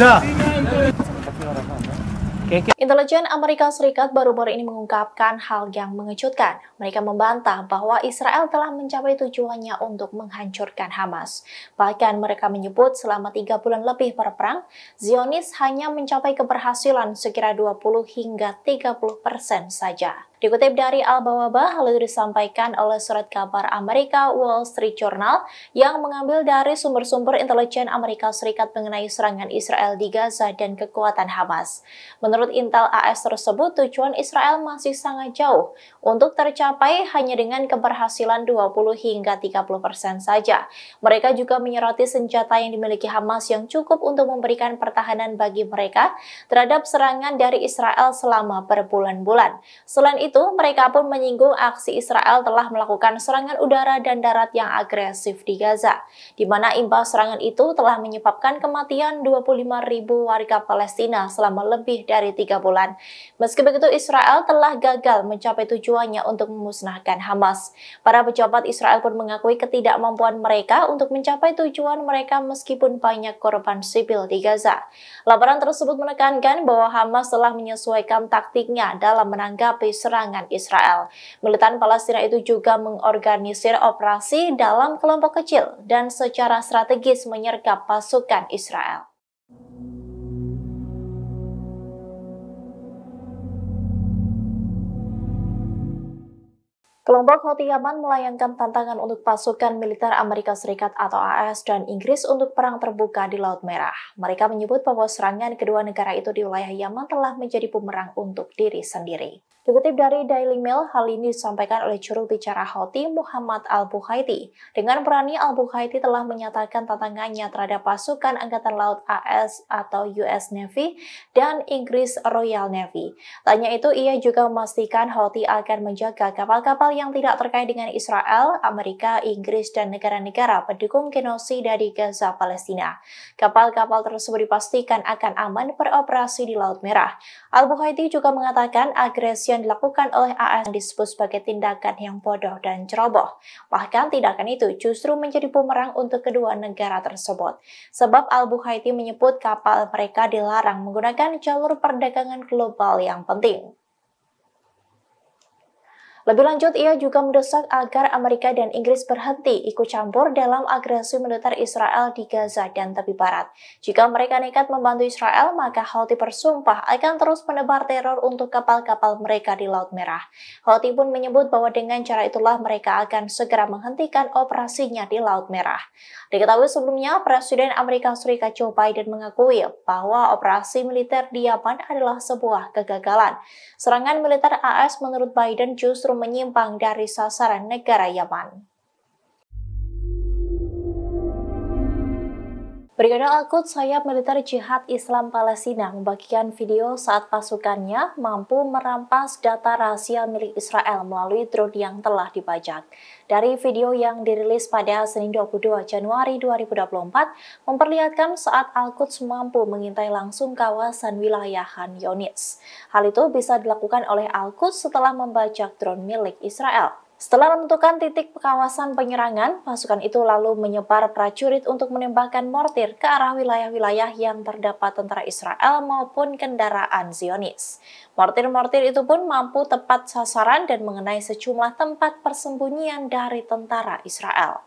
Gaza. Intelijen Amerika Serikat baru-baru ini mengungkapkan hal yang mengejutkan. Mereka membantah bahwa Israel telah mencapai tujuannya untuk menghancurkan Hamas. Bahkan mereka menyebut selama 3 bulan lebih berperang, Zionis hanya mencapai keberhasilan sekira 20 hingga 30% saja. Dikutip dari Al-Bawaba, hal itu disampaikan oleh surat kabar Amerika Wall Street Journal yang mengambil dari sumber-sumber intelijen Amerika Serikat mengenai serangan Israel di Gaza dan kekuatan Hamas. Menurut intel AS tersebut, tujuan Israel masih sangat jauh untuk tercapai hanya dengan keberhasilan 20 hingga 30% saja. Mereka juga menyoroti senjata yang dimiliki Hamas yang cukup untuk memberikan pertahanan bagi mereka terhadap serangan dari Israel selama berbulan-bulan. Selain itu, mereka pun menyinggung aksi Israel telah melakukan serangan udara dan darat yang agresif di Gaza, di mana imbas serangan itu telah menyebabkan kematian 25.000 warga Palestina selama lebih dari 3 bulan. Meski begitu, Israel telah gagal mencapai tujuannya untuk memusnahkan Hamas. Para pejabat Israel pun mengakui ketidakmampuan mereka untuk mencapai tujuan mereka meskipun banyak korban sipil di Gaza. Laporan tersebut menekankan bahwa Hamas telah menyesuaikan taktiknya dalam menanggapi serangan Israel. Militan Palestina itu juga mengorganisir operasi dalam kelompok kecil dan secara strategis menyergap pasukan Israel. Kelompok Houthi Yaman melayangkan tantangan untuk pasukan militer Amerika Serikat atau AS dan Inggris untuk perang terbuka di Laut Merah. Mereka menyebut bahwa serangan kedua negara itu di wilayah Yaman telah menjadi bumerang untuk diri sendiri. Dikutip dari Daily Mail, hal ini disampaikan oleh juru bicara Houthi Muhammad Al-Buhaiti. Dengan berani, Al-Buhaiti telah menyatakan tantangannya terhadap pasukan Angkatan Laut AS atau US Navy dan Inggris Royal Navy. Tanya itu, ia juga memastikan Houthi akan menjaga kapal-kapal yang tidak terkait dengan Israel, Amerika, Inggris, dan negara-negara pendukung genosida di Gaza, Palestina. Kapal-kapal tersebut dipastikan akan aman beroperasi di Laut Merah. Al-Buhaiti juga mengatakan agresi yang dilakukan oleh AS disebut sebagai tindakan yang bodoh dan ceroboh. Bahkan tindakan itu justru menjadi bumerang untuk kedua negara tersebut. Sebab Al-Buhaiti menyebut kapal mereka dilarang menggunakan jalur perdagangan global yang penting. Lebih lanjut, ia juga mendesak agar Amerika dan Inggris berhenti ikut campur dalam agresi militer Israel di Gaza dan tepi barat. Jika mereka nekat membantu Israel, maka Houthi bersumpah akan terus menebar teror untuk kapal-kapal mereka di Laut Merah. Houthi pun menyebut bahwa dengan cara itulah mereka akan segera menghentikan operasinya di Laut Merah. Diketahui sebelumnya, Presiden Amerika Serikat Joe Biden mengakui bahwa operasi militer di Yaman adalah sebuah kegagalan. Serangan militer AS menurut Biden justru menyimpang dari sasaran negara Yaman. Brigade Al-Quds sayap militer Jihad Islam Palestina membagikan video saat pasukannya mampu merampas data rahasia milik Israel melalui drone yang telah dibajak. Dari video yang dirilis pada Senin 22 Januari 2024, memperlihatkan saat Al-Quds mampu mengintai langsung kawasan wilayah Khan Younis. Hal itu bisa dilakukan oleh Al-Quds setelah membajak drone milik Israel. Setelah menentukan titik kawasan penyerangan, pasukan itu lalu menyebar prajurit untuk menembakkan mortir ke arah wilayah-wilayah yang terdapat tentara Israel maupun kendaraan Zionis. Mortir-mortir itu pun mampu tepat sasaran dan mengenai sejumlah tempat persembunyian dari tentara Israel.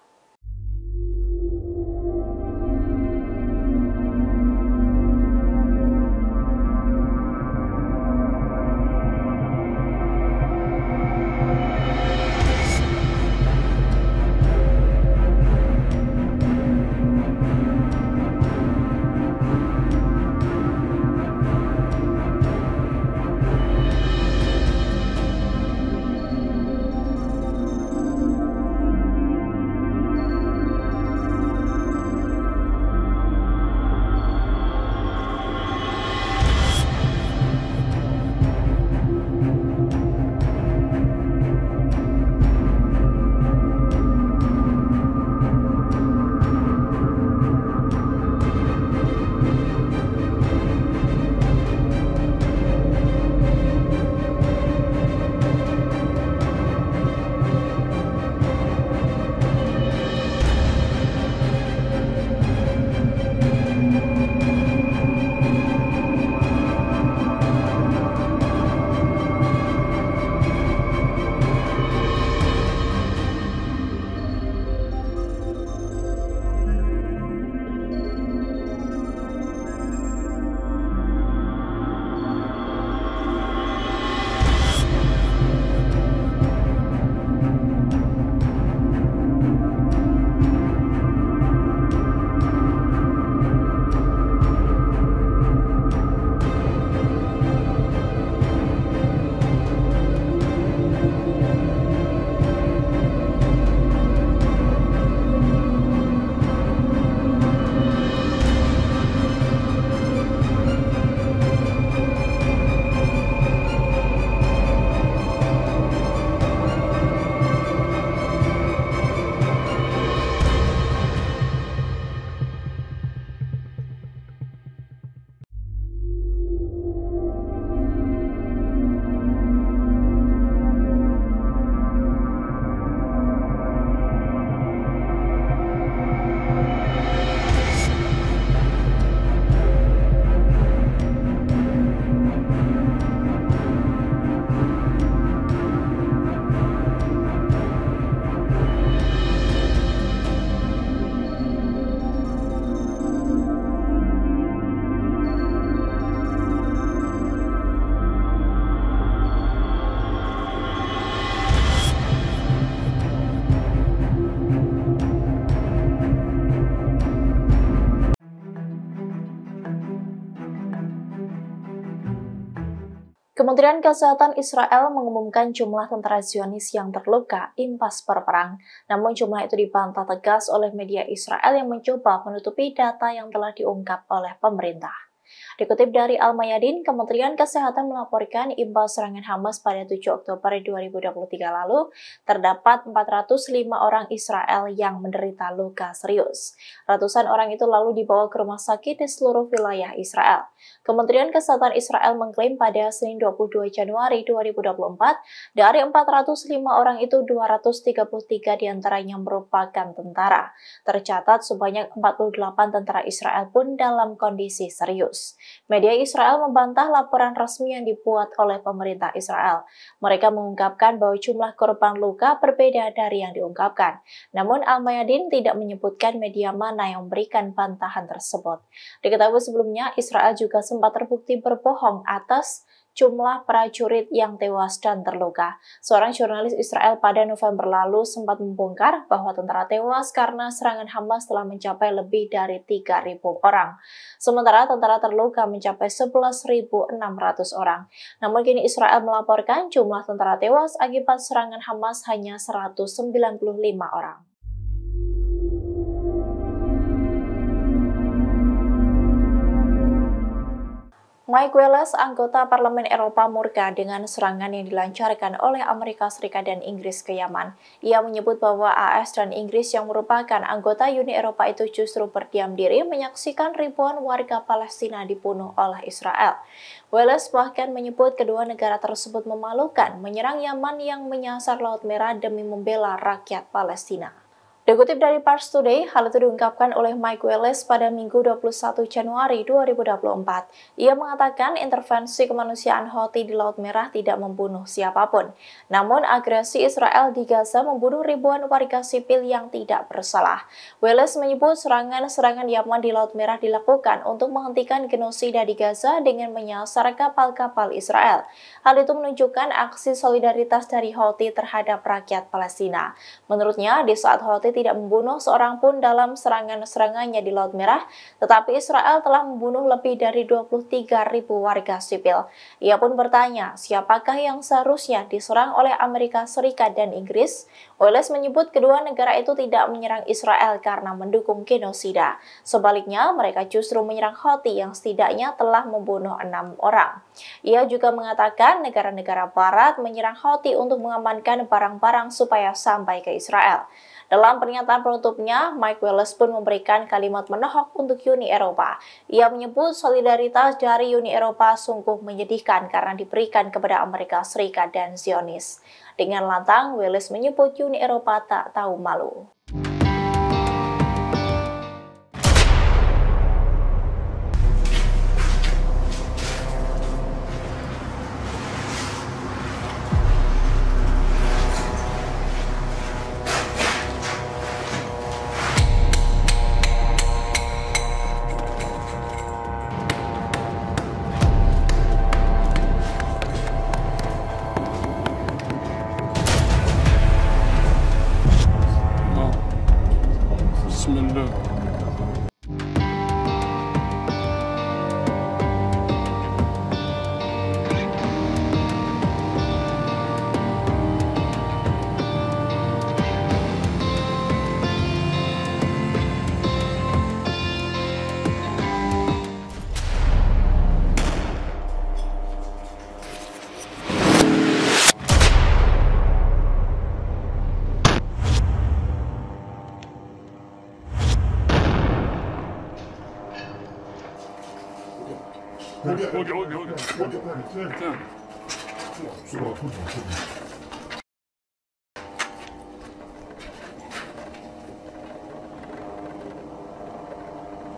Kementerian Kesehatan Israel mengumumkan jumlah tentara Zionis yang terluka impas perang. Namun jumlah itu dibantah tegas oleh media Israel yang mencoba menutupi data yang telah diungkap oleh pemerintah. Dikutip dari Al-Mayadin, Kementerian Kesehatan melaporkan imbas serangan Hamas pada 7 Oktober 2023 lalu, terdapat 405 orang Israel yang menderita luka serius. Ratusan orang itu lalu dibawa ke rumah sakit di seluruh wilayah Israel. Kementerian Kesehatan Israel mengklaim pada Senin 22 Januari 2024, dari 405 orang itu 233 diantaranya merupakan tentara. Tercatat sebanyak 48 tentara Israel pun dalam kondisi serius. Media Israel membantah laporan resmi yang dibuat oleh pemerintah Israel. Mereka mengungkapkan bahwa jumlah korban luka berbeda dari yang diungkapkan. Namun Al-Mayadin tidak menyebutkan media mana yang memberikan bantahan tersebut. Diketahui sebelumnya, Israel juga sempat terbukti berbohong atas jumlah prajurit yang tewas dan terluka. Seorang jurnalis Israel pada November lalu sempat membongkar bahwa tentara tewas karena serangan Hamas telah mencapai lebih dari 3.000 orang. Sementara tentara terluka mencapai 11.600 orang. Namun kini Israel melaporkan jumlah tentara tewas akibat serangan Hamas hanya 195 orang. Mike Wallace, anggota Parlemen Eropa, murka dengan serangan yang dilancarkan oleh Amerika Serikat dan Inggris ke Yaman. Ia menyebut bahwa AS dan Inggris yang merupakan anggota Uni Eropa itu justru berdiam diri menyaksikan ribuan warga Palestina dibunuh oleh Israel. Wallace bahkan menyebut kedua negara tersebut memalukan menyerang Yaman yang menyasar Laut Merah demi membela rakyat Palestina. Dikutip dari Pars Today, hal itu diungkapkan oleh Mike Wallace pada Minggu 21 Januari 2024. Ia mengatakan intervensi kemanusiaan Houthi di Laut Merah tidak membunuh siapapun. Namun agresi Israel di Gaza membunuh ribuan warga sipil yang tidak bersalah. Wallace menyebut serangan-serangan Yaman di Laut Merah dilakukan untuk menghentikan genosida di Gaza dengan menyasar kapal-kapal Israel. Hal itu menunjukkan aksi solidaritas dari Houthi terhadap rakyat Palestina. Menurutnya, di saat Houthi tidak membunuh seorang pun dalam serangan-serangannya di Laut Merah, tetapi Israel telah membunuh lebih dari 23.000 warga sipil. Ia pun bertanya, siapakah yang seharusnya diserang oleh Amerika Serikat dan Inggris? Wallace menyebut kedua negara itu tidak menyerang Israel karena mendukung genosida. Sebaliknya, mereka justru menyerang Houthi yang setidaknya telah membunuh 6 orang. Ia juga mengatakan negara-negara Barat menyerang Houthi untuk mengamankan barang-barang supaya sampai ke Israel. Dalam pernyataan penutupnya, Mike Wallace pun memberikan kalimat menohok untuk Uni Eropa. Ia menyebut solidaritas dari Uni Eropa sungguh menyedihkan karena diberikan kepada Amerika Serikat dan Zionis. Dengan lantang, Wallace menyebut Uni Eropa tak tahu malu. Bismillah.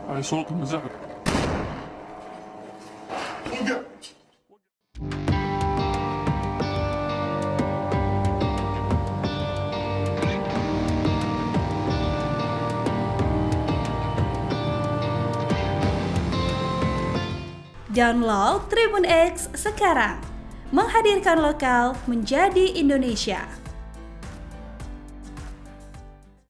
هاي صوت مزعج. Download Tribun X sekarang, menghadirkan lokal menjadi Indonesia.